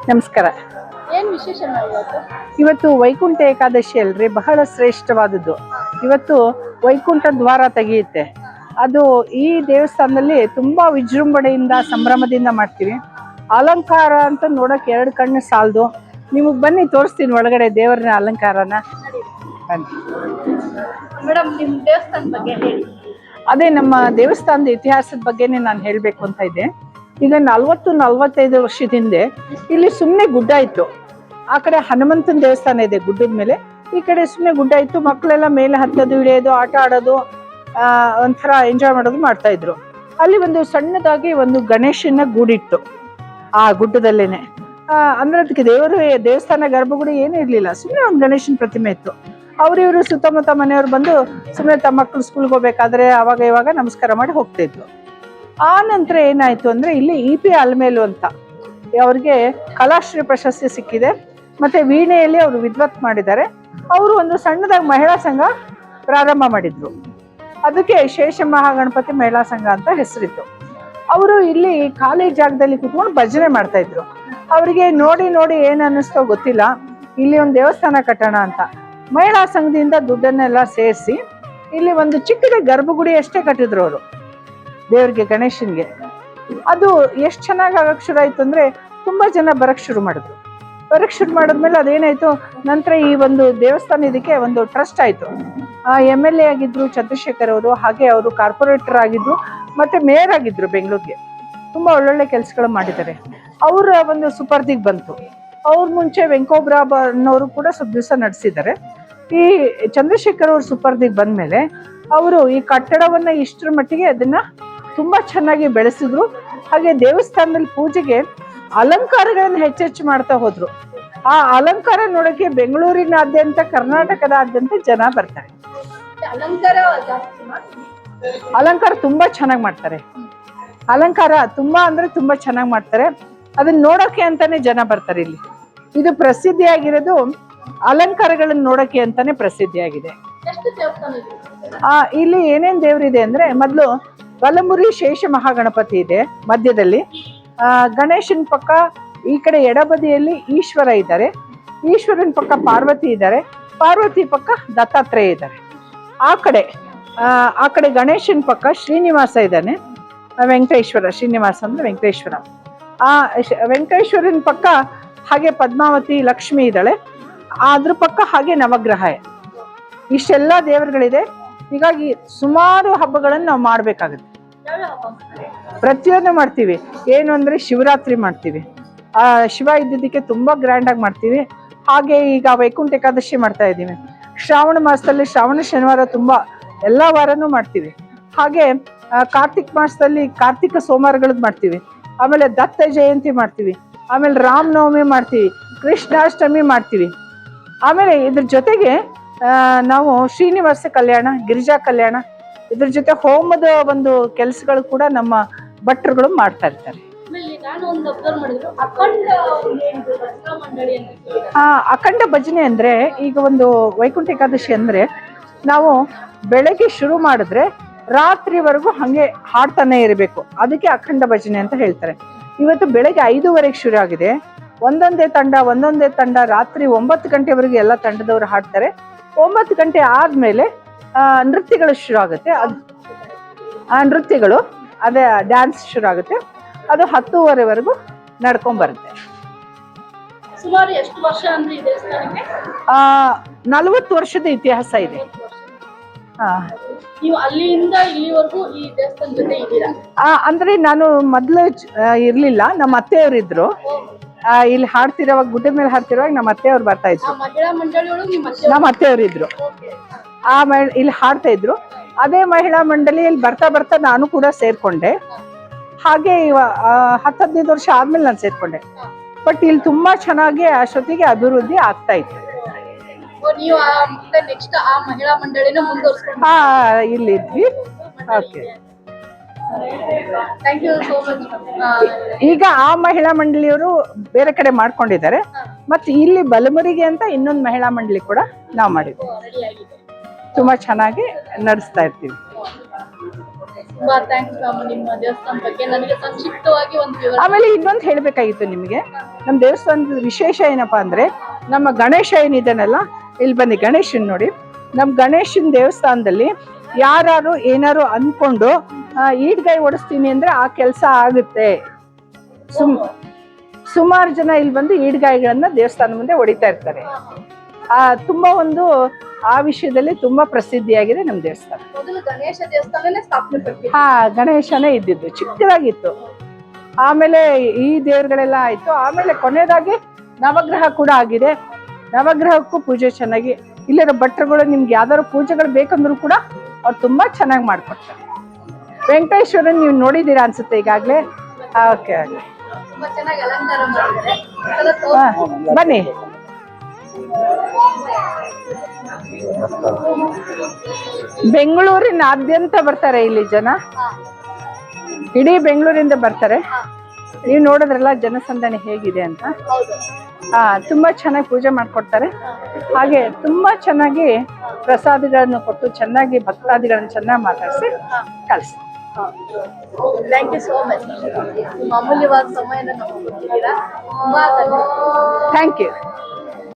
ನಮಸ್ಕಾರ. ಏನ್ ವಿಶೇಷ ಇವತ್ತು ವೈಕುಂಠ ಏಕಾದಶಿ ಅಲ್ರಿ, ಬಹಳ ಶ್ರೇಷ್ಠವಾದದ್ದು. ಇವತ್ತು ವೈಕುಂಠ ದ್ವಾರ ತೆಗೆಯುತ್ತೆ. ಅದು ಈ ದೇವಸ್ಥಾನದಲ್ಲಿ ತುಂಬಾ ವಿಜೃಂಭಣೆಯಿಂದ ಸಂಭ್ರಮದಿಂದ ಮಾಡ್ತೀವಿ. ಅಲಂಕಾರ ಅಂತ ನೋಡಕ್ 2 ಕಣ್ಣು ಸಾಲದು. ನಿಮಗೆ ಬನ್ನಿ ತೋರಿಸ್ತೀನಿ ಒಳಗಡೆ ದೇವರನ್ನ ಅಲಂಕಾರನ. ಮೇಡಮ್, ನಿಮ್ ದೇವಸ್ಥಾನ ಬಗ್ಗೆ ಹೇಳಿ. ಅದೇ ನಮ್ಮ ದೇವಸ್ಥಾನದ ಇತಿಹಾಸದ ಬಗ್ಗೆನೇ ನಾನು ಹೇಳಬೇಕು ಅಂತ ಇದ್ದೆ. ಈಗ 40-45 ವರ್ಷದ ಹಿಂದೆ ಇಲ್ಲಿ ಸುಮ್ಮನೆ ಗುಡ್ಡ ಇತ್ತು. ಆ ಕಡೆ ಹನುಮಂತನ ದೇವಸ್ಥಾನ ಇದೆ ಗುಡ್ಡದ ಮೇಲೆ, ಈ ಕಡೆ ಸುಮ್ಮನೆ ಗುಡ್ಡ ಇತ್ತು. ಮಕ್ಕಳೆಲ್ಲ ಮೇಲೆ ಹತ್ತೋದು, ಇಳಿಯೋದು, ಆಟ ಆಡೋದು, ಒಂಥರ ಎಂಜಾಯ್ ಮಾಡೋದು ಮಾಡ್ತಾ ಇದ್ರು. ಅಲ್ಲಿ ಒಂದು ಸಣ್ಣದಾಗಿ ಒಂದು ಗಣೇಶನ ಗೂಡಿತ್ತು ಆ ಗುಡ್ಡದಲ್ಲೇನೆ. ಅಂದ್ರೆ ಅದಕ್ಕೆ ದೇವಸ್ಥಾನ ಗರ್ಭಗುಡಿ ಏನೂ ಇರ್ಲಿಲ್ಲ, ಸುಮ್ಮನೆ ಒಂದು ಗಣೇಶನ ಪ್ರತಿಮೆ ಇತ್ತು. ಇವರು ಸುತ್ತಮುತ್ತ ಮನೆಯವ್ರು ಬಂದು ಸುಮ್ಮನೆ ತಮ್ಮ ಮಕ್ಕಳು ಸ್ಕೂಲ್ಗೆ ಹೋಗ್ಬೇಕಾದ್ರೆ ಅವಾಗ ಇವಾಗ ನಮಸ್ಕಾರ ಮಾಡಿ ಹೋಗ್ತಾ ಇದ್ರು. ಆ ನಂತರ ಏನಾಯ್ತು ಅಂದ್ರೆ ಇಲ್ಲಿ EP ಅಲ್ಮೇಲು ಅಂತ ಅವ್ರಿಗೆ ಕಲಾಶ್ರೀ ಪ್ರಶಸ್ತಿ ಸಿಕ್ಕಿದೆ. ಮತ್ತೆ ವೀಣೆಯಲ್ಲಿ ಅವರು ವಿದ್ವತ್ ಮಾಡಿದ್ದಾರೆ. ಅವರು ಒಂದು ಸಣ್ಣದಾಗಿ ಮಹಿಳಾ ಸಂಘ ಪ್ರಾರಂಭ ಮಾಡಿದ್ರು. ಅದಕ್ಕೆ ಶೇಷ ಮಹಾಗಣಪತಿ ಮಹಿಳಾ ಸಂಘ ಅಂತ ಹೆಸರಿತ್ತು. ಅವರು ಇಲ್ಲಿ ಖಾಲಿ ಜಾಗದಲ್ಲಿ ಕುತ್ಕೊಂಡು ಭಜನೆ ಮಾಡ್ತಾ ಇದ್ರು. ಅವರಿಗೆ ನೋಡಿ ಏನ್ ಅನ್ನಿಸ್ತೋ ಗೊತ್ತಿಲ್ಲ, ಇಲ್ಲಿ ಒಂದು ದೇವಸ್ಥಾನ ಕಟ್ಟೋಣ ಅಂತ ಮಹಿಳಾ ಸಂಘದಿಂದ ದುಡ್ಡನ್ನೆಲ್ಲ ಸೇರಿಸಿ ಇಲ್ಲಿ ಒಂದು ಚಿಕ್ಕದ ಗರ್ಭಗುಡಿ ಅಷ್ಟೇ ಕಟ್ಟಿದ್ರು ಅವರು ದೇವ್ರಿಗೆ, ಗಣೇಶನ್ಗೆ. ಅದು ಎಷ್ಟು ಚೆನ್ನಾಗಿ ಆಗಕ್ಕೆ ಶುರು ಆಯ್ತು ಅಂದ್ರೆ ತುಂಬಾ ಜನ ಬರಕ್ ಶುರು ಮಾಡಿದ್ಮೇಲೆ ಅದೇನಾಯ್ತು, ನಂತರ ಈ ಒಂದು ದೇವಸ್ಥಾನ ಇದಕ್ಕೆ ಒಂದು ಟ್ರಸ್ಟ್ ಆಯ್ತು. MLA ಆಗಿದ್ರು ಚಂದ್ರಶೇಖರ್ ಅವರು, ಹಾಗೆ ಅವರು ಕಾರ್ಪೊರೇಟರ್ ಆಗಿದ್ರು, ಮತ್ತೆ ಮೇಯರ್ ಆಗಿದ್ರು ಬೆಂಗಳೂರಿಗೆ. ತುಂಬಾ ಒಳ್ಳೊಳ್ಳೆ ಕೆಲಸಗಳು ಮಾಡಿದ್ದಾರೆ. ಅವರ ಒಂದು ಸುಪರ್ದಿಗೆ ಬಂತು. ಅವ್ರ ಮುಂಚೆ ವೆಂಕೋಬ್ರಾಬ್ ಅನ್ನೋರು ಕೂಡ ಸ್ವಲ್ಪ ದಿವಸ ನಡೆಸಿದ್ದಾರೆ. ಈ ಚಂದ್ರಶೇಖರ್ ಅವ್ರ ಸುಪರ್ದಿಗೆ ಬಂದ್ಮೇಲೆ ಅವರು ಈ ಕಟ್ಟಡವನ್ನ ಇಷ್ಟರ ಮಟ್ಟಿಗೆ ಅದನ್ನ ತುಂಬಾ ಚೆನ್ನಾಗಿ ಬೆಳೆಸಿದ್ರು. ಹಾಗೆ ದೇವಸ್ಥಾನದಲ್ಲಿ ಪೂಜೆಗೆ ಅಲಂಕಾರಗಳನ್ನು ಹೆಚ್ಚೆಚ್ಚು ಮಾಡ್ತಾ ಹೋದ್ರು. ಆ ಅಲಂಕಾರ ನೋಡಕ್ಕೆ ಬೆಂಗಳೂರಿನಾದ್ಯಂತ, ಕರ್ನಾಟಕದಾದ್ಯಂತ ಜನ ಬರ್ತಾರೆ. ಅಲಂಕಾರ ತುಂಬಾ ಚೆನ್ನಾಗಿ ಮಾಡ್ತಾರೆ. ಅಲಂಕಾರ ತುಂಬಾ ಅಂದ್ರೆ ತುಂಬಾ ಚೆನ್ನಾಗಿ ಮಾಡ್ತಾರೆ. ಅದನ್ನ ನೋಡೋಕೆ ಅಂತಾನೆ ಜನ ಬರ್ತಾರೆ ಇಲ್ಲಿ. ಇದು ಪ್ರಸಿದ್ಧಿಯಾಗಿರೋದು ಅಲಂಕಾರಗಳನ್ನ ನೋಡಕ್ಕೆ ಅಂತಾನೆ ಪ್ರಸಿದ್ಧಿಯಾಗಿದೆ. ಇಲ್ಲಿ ಏನೇನ್ ದೇವ್ರಿದೆ ಅಂದ್ರೆ, ಮೊದ್ಲು ಬಲಮುರಿ ಶೇಷ ಮಹಾಗಣಪತಿ ಇದೆ ಮಧ್ಯದಲ್ಲಿ. ಗಣೇಶನ್ ಪಕ್ಕ ಈ ಕಡೆ ಎಡಬದಿಯಲ್ಲಿ ಈಶ್ವರ ಇದ್ದಾರೆ. ಈಶ್ವರನ ಪಕ್ಕ ಪಾರ್ವತಿ ಇದ್ದಾರೆ. ಪಾರ್ವತಿ ಪಕ್ಕ ದತ್ತಾತ್ರೇಯ ಇದ್ದಾರೆ. ಆ ಕಡೆ ಗಣೇಶನ್ ಪಕ್ಕ ಶ್ರೀನಿವಾಸ ಇದ್ದಾನೆ. ವೆಂಕಟೇಶ್ವರ, ಶ್ರೀನಿವಾಸ ಅಂದ್ರೆ ವೆಂಕಟೇಶ್ವರ. ಆ ವೆಂಕಟೇಶ್ವರನ ಪಕ್ಕ ಹಾಗೆ ಪದ್ಮಾವತಿ ಲಕ್ಷ್ಮಿ ಇದ್ದಾಳೆ. ಅದ್ರ ಪಕ್ಕ ಹಾಗೆ ನವಗ್ರಹ. ಇಷ್ಟೆಲ್ಲ ದೇವರುಗಳಿದೆ. ಹೀಗಾಗಿ ಸುಮಾರು ಹಬ್ಬಗಳನ್ನು ನಾವು ಮಾಡ್ಬೇಕಾಗುತ್ತೆ. ಪ್ರತಿಯೊಂದು ಮಾಡ್ತೀವಿ. ಏನು ಅಂದ್ರೆ ಶಿವರಾತ್ರಿ ಮಾಡ್ತೀವಿ. ಶಿವ ಇದ್ದಿದ್ದಕ್ಕೆ ತುಂಬಾ ಗ್ರ್ಯಾಂಡ್ ಆಗಿ ಮಾಡ್ತೀವಿ. ಹಾಗೆ ಈಗ ವೈಕುಂಠ ಏಕಾದಶಿ ಮಾಡ್ತಾ ಇದ್ದೀವಿ. ಶ್ರಾವಣ ಮಾಸದಲ್ಲಿ ಶ್ರಾವಣ ಶನಿವಾರ ತುಂಬಾ ಎಲ್ಲಾ ವಾರನೂ ಮಾಡ್ತೀವಿ. ಹಾಗೆ ಕಾರ್ತಿಕ್ ಮಾಸದಲ್ಲಿ ಕಾರ್ತಿಕ ಸೋಮವಾರಗಳದ್ದು ಮಾಡ್ತೀವಿ. ಆಮೇಲೆ ದತ್ತ ಜಯಂತಿ ಮಾಡ್ತೀವಿ. ಆಮೇಲೆ ರಾಮನವಮಿ ಮಾಡ್ತೀವಿ. ಕೃಷ್ಣಾಷ್ಟಮಿ ಮಾಡ್ತೀವಿ. ಆಮೇಲೆ ಇದ್ರ ಜೊತೆಗೆ ನಾವು ಶ್ರೀನಿವಾಸ ಕಲ್ಯಾಣ, ಗಿರಿಜಾ ಕಲ್ಯಾಣ, ಇದ್ರ ಜೊತೆ ಹೋಮದ ಒಂದು ಕೆಲಸಗಳು ಕೂಡ ನಮ್ಮ ಭಟ್ರುಗಳು ಮಾಡ್ತಾ ಇರ್ತಾರೆ. ಅಖಂಡ ಭಜನೆ ಅಂದ್ರೆ, ಈಗ ಒಂದು ವೈಕುಂಠ ಏಕಾದಶಿ ಅಂದ್ರೆ ನಾವು ಬೆಳಗ್ಗೆ ಶುರು ಮಾಡಿದ್ರೆ ರಾತ್ರಿವರೆಗೂ ಹಂಗೆ ಹಾಡ್ತಾನೆ ಇರಬೇಕು. ಅದಕ್ಕೆ ಅಖಂಡ ಭಜನೆ ಅಂತ ಹೇಳ್ತಾರೆ. ಇವತ್ತು ಬೆಳಗ್ಗೆ 5:30 ಶುರು ಆಗಿದೆ. ಒಂದೊಂದೇ ತಂಡ ರಾತ್ರಿ 9 ಗಂಟೆವರೆಗೂ ಎಲ್ಲ ತಂಡದವರು ಹಾಡ್ತಾರೆ. 9 ಗಂಟೆ ಆದ್ಮೇಲೆ ನೃತ್ಯಗಳು ಶುರು ಆಗುತ್ತೆ. ಆ ನೃತ್ಯಗಳು, ಅದೇ ಡ್ಯಾನ್ಸ್ ಶುರು ಆಗುತ್ತೆ. ಅದು 10:30ವರೆಗೂ ನಡ್ಕೊಂಡ್ ಬರುತ್ತೆ. ಸುಮಾರು ಎಷ್ಟು ವರ್ಷ ಅಂದ್ರೆ ಈ ದೇವಸ್ಥಾನಕ್ಕೆ? 40 ವರ್ಷದ ಇತಿಹಾಸ ಇದೆ. ನೀವು ಅಲ್ಲಿಂದ ಇಲ್ಲಿವರೆಗೂ ಈ ದೇವಸ್ಥಾನ ಜೊತೆ ಇದ್ದೀರಾ? ಅಂದ್ರೆ ನಾನು ಮೊದ್ಲು ಇರ್ಲಿಲ್ಲ, ನಮ್ಮ ಅತ್ತೆಯವ್ರಿದ್ರು. ಇಲ್ಲಿ ಹಾಡ್ತಿರೋವಾಗ, ಗುಡ್ಡದ ಮೇಲೆ ಹಾಡ್ತಿರುವಾಗ ನಮ್ಮ ಅತ್ತೆಯವ್ರು ಬರ್ತಾ ಇದ್ರು. ನಮ್ಮ ಅತ್ತೆಯವ್ರು ಇದ್ರು. ಇಲ್ಲಿ ಹಾಡ್ತಾ ಇದ್ರು. ಅದೇ ಮಹಿಳಾ ಮಂಡಳಿಯಲ್ಲಿ ಬರ್ತಾ ನಾನು ಕೂಡ ಸೇರ್ಕೊಂಡೆ. ಹಾಗೆ 10-15 ವರ್ಷ ಆದ್ಮೇಲೆ ನಾನು ಸೇರ್ಕೊಂಡೆ. ಬಟ್ ಇಲ್ಲಿ ತುಂಬಾ ಚೆನ್ನಾಗಿ ಅಷ್ಟೊತ್ತಿಗೆ ಅಭಿವೃದ್ಧಿ ಆಗ್ತಾ ಇತ್ತು. ಇಲ್ಲಿದ್ವಿ. ಓಕೆ, ಈಗ ಆ ಮಹಿಳಾ ಮಂಡಳಿಯವರು ಬೇರೆ ಕಡೆ ಮಾಡ್ಕೊಂಡಿದ್ದಾರೆ. ಮತ್ತೆ ಇಲ್ಲಿ ಬಲಮುರಿಗೆ ಅಂತ ಇನ್ನೊಂದು ಮಹಿಳಾ ಮಂಡಳಿ ಕೂಡ ನಾವು ಮಾಡಿದ್ವಿ. ತುಂಬಾ ಚೆನ್ನಾಗಿ ನಡೆಸ್ತಾ ಇರ್ತೀವಿ. ತುಂಬಾ ಥ್ಯಾಂಕ್ಸ್ ಮ್ಯಾಮ್, ನಿಮ್ಮ ದೇವಸ್ಥಾನ ಬಗ್ಗೆ ನನಗೆ ಸಂಕ್ಷಿಪ್ತವಾಗಿ ಒಂದು ವಿವರ. ಆಮೇಲೆ ಇನ್ನೊಂದು ಹೇಳ್ಬೇಕಾಗಿತ್ತು ನಿಮಗೆ, ನಮ್ಮ ದೇವಸ್ಥಾನದ ವಿಶೇಷ ಏನಪ್ಪಾ ಅಂದ್ರೆ, ನಮ್ಮ ಗಣೇಶ ಏನಿದಾನಲ್ಲ, ಇಲ್ಲಿ ಬನ್ನಿ ಗಣೇಶನ್ ನೋಡಿ. ನಮ್ಮ ಗಣೇಶನ ದೇವಸ್ಥಾನದಲ್ಲಿ ಯಾರು ಏನಾರು ಅನ್ಕೊಂಡು ಈಡ್ಗಾಯಿ ಓಡಿಸ್ತೀನಿ ಅಂದ್ರೆ ಆ ಕೆಲಸ ಆಗುತ್ತೆ. ಸುಮಾರು ಜನ ಇಲ್ಲಿ ಬಂದು ಈಡ್ಗಾಯಿಗಳನ್ನ ದೇವಸ್ಥಾನ ಮುಂದೆ ಹೊಡಿತಾ ಇರ್ತಾರೆ. ತುಂಬಾ ಒಂದು ಆ ವಿಷಯದಲ್ಲಿ ತುಂಬಾ ಪ್ರಸಿದ್ಧಿಯಾಗಿದೆ ನಮ್ಮ ದೇವಸ್ಥಾನ. ಮೊದಲು ಗಣೇಶ ದೇವಸ್ಥಾನನೇ ಸ್ಥಾಪನೆ ಪಡಿಸಿದ್ರು. ಗಣೇಶನೇ ಇದ್ದಿದ್ದು, ಚಿಕ್ಕದಾಗಿತ್ತು. ಆಮೇಲೆ ಈ ದೇವರುಗಳೆಲ್ಲ ಆಯ್ತು. ಆಮೇಲೆ ಕೊನೆಯದಾಗಿ ನವಗ್ರಹ ಕೂಡ ಆಗಿದೆ. ನವಗ್ರಹಕ್ಕೂ ಪೂಜೆ ಚೆನ್ನಾಗಿ, ಇಲ್ಲಿರೋ ಭಟ್ರುಗಳು ನಿಮ್ಗೆ ಯಾವ್ದಾದ್ರು ಪೂಜೆಗಳು ಬೇಕಂದ್ರೂ ಕೂಡ ಅವ್ರು ತುಂಬಾ ಚೆನ್ನಾಗಿ ಮಾಡ್ಕೊಡ್ತಾರೆ. ವೆಂಕಟೇಶ್ವರನ್ ನೀವು ನೋಡಿದ್ದೀರಾ ಅನ್ಸುತ್ತೆ ಈಗಾಗಲೇ. ಓಕೆ, ತುಂಬಾ ಚೆನ್ನಾಗಿ ಅಲಂಕಾರ ಮಾಡಿದ್ದಾರೆ. ಬನ್ನಿ. ಬೆಂಗಳೂರಿನಾದ್ಯಂತ ಬರ್ತಾರೆ ಇಲ್ಲಿ ಜನ, ಇಡೀ ಬೆಂಗಳೂರಿಂದ ಬರ್ತಾರೆ. ನೀವು ನೋಡಿದ್ರಲ್ಲ ಜನಸಂದಣಿ ಹೇಗಿದೆ ಅಂತ. ತುಂಬಾ ಚೆನ್ನಾಗಿ ಪೂಜೆ ಮಾಡ್ಕೊಡ್ತಾರೆ. ಹಾಗೆ ತುಂಬಾ ಚೆನ್ನಾಗಿ ಪ್ರಸಾದಗಳನ್ನು ಕೊಟ್ಟು ಚೆನ್ನಾಗಿ ಭಕ್ತಾದಿಗಳನ್ನು ಚೆನ್ನಾಗಿ ಮಾತಾಡಿಸಿ ಕಳಿಸ್ತಾರೆ. Thank you so much. ನಿಮ್ಮ ಅಮೂಲ್ಯವಾದ ಸಮಯನ ನಮಗೆ ಕೊಟ್ಟಿದ್ದೀರಾ. ತುಂಬಾ ಧನ್ಯವಾದ. Thank you.